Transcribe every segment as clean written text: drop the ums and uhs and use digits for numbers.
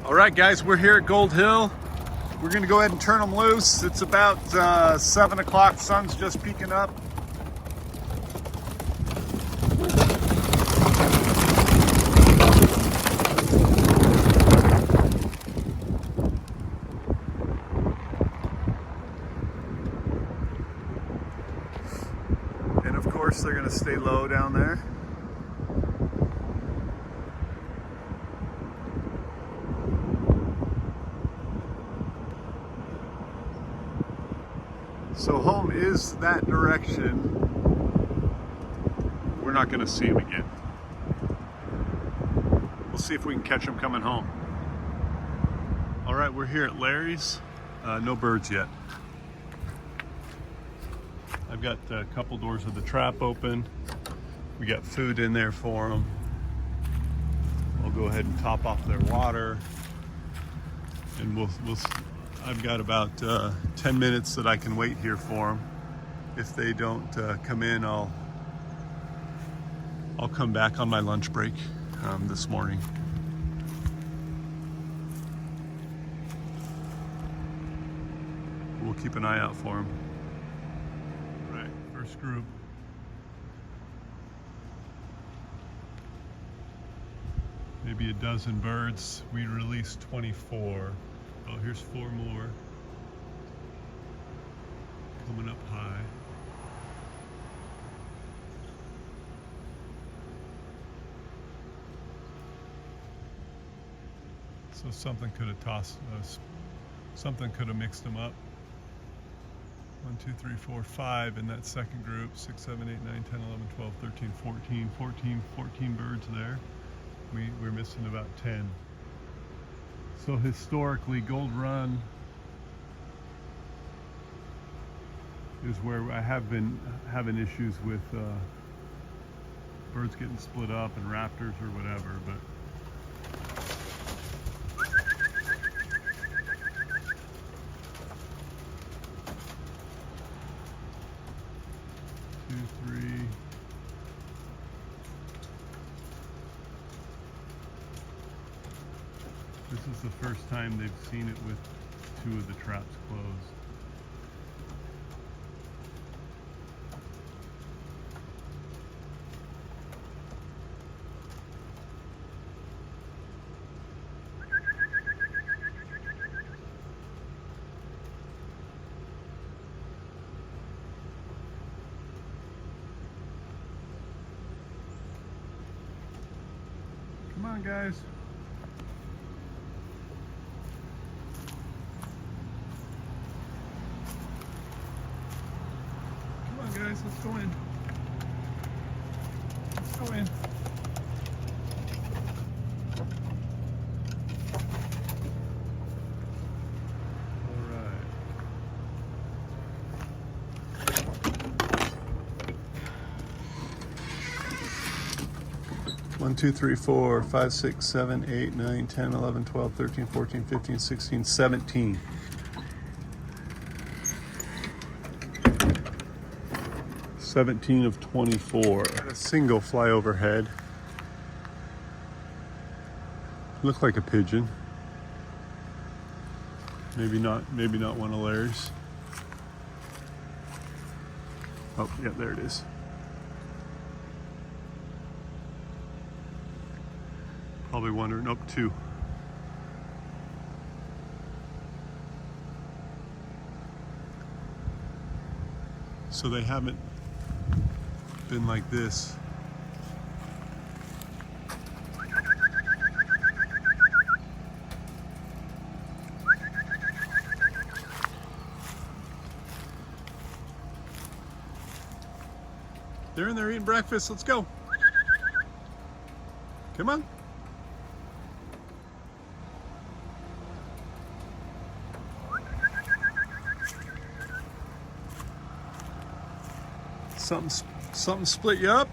All right, guys, we're here at Gold Hill. We're gonna go ahead and turn them loose. It's about 7 o'clock, sun's just peeking up. And of course, they're gonna stay low down there. So home is that direction. We're not going to see him again. We'll see if we can catch him coming home. All right, we're here at Larry's. No birds yet. I've got a couple doors of the trap open. We got food in there for them. I'll go ahead and top off their water, and we'll I've got about 10 minutes that I can wait here for them. If they don't come in, I'll come back on my lunch break this morning. We'll keep an eye out for them. All right, first group. Maybe a dozen birds. We released 24. Oh, here's 4 more coming up high. So something could have tossed us, something could have mixed them up. 1, 2, 3, 4, 5 in that second group. 6, 7, 8, 9, 10, 11, 12, 13, 14 birds there. We're missing about 10. So historically, Gold Run is where I have been having issues with birds getting split up and raptors or whatever, but this is the first time they've seen it with 2 of the traps closed. Come on, guys. Guys, let's go in. Let's go in. All right. One, 2, 3, 4, 5, 6, 7, 8, 9, 10, 11, 12, 13, 14, 15, 16, 17. 17 of 24. A single fly overhead. Looked like a pigeon. Maybe not one of Larry's. Oh, yeah, there it is. Probably wondering, nope, 2. So they haven't been like this. They're in there eating breakfast. Let's go. Come on. Something split you up.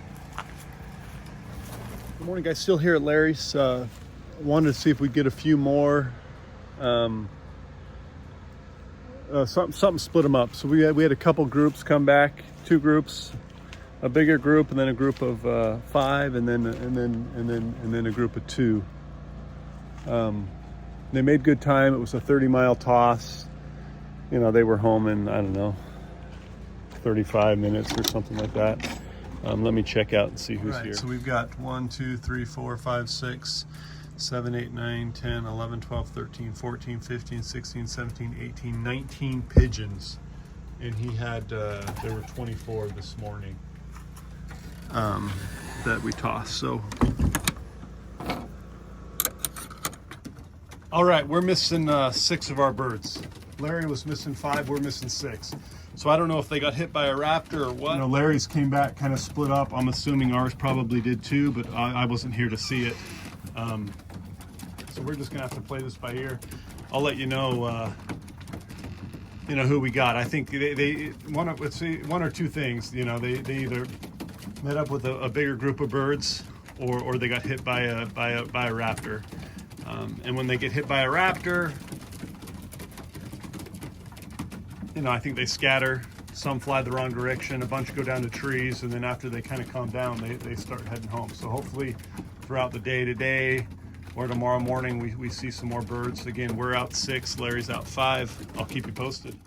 Good morning, guys. Still here at Larry's. Wanted to see if we get a few more. Something split them up. So we had a couple groups come back. 2 groups, a bigger group, and then a group of 5, and then a group of 2. They made good time. It was a 30-mile toss. You know, they were home in, I don't know, 35 minutes or something like that. Let me check out and see who's here. So we've got 1, 2, 3, 4, 5, 6, 7, 8, 9, 10, 11, 12, 13, 14, 15, 16, 17, 18, 19 pigeons. And he had, there were 24 this morning that we tossed. So, all right, we're missing 6 of our birds. Larry was missing 5, we're missing 6. So I don't know if they got hit by a raptor or what. You know, Larry's came back kind of split up. I'm assuming ours probably did too, but I wasn't here to see it. So we're just gonna have to play this by ear. I'll let you know who we got. I think one or two things. You know, they either met up with a bigger group of birds, or they got hit by a raptor. And when they get hit by a raptor, you know, I think they scatter. Some fly the wrong direction. A bunch go down to trees, and then after they kind of calm down, they start heading home. So hopefully, throughout the day today or tomorrow morning, we see some more birds. Again, we're out 6. Larry's out 5. I'll keep you posted.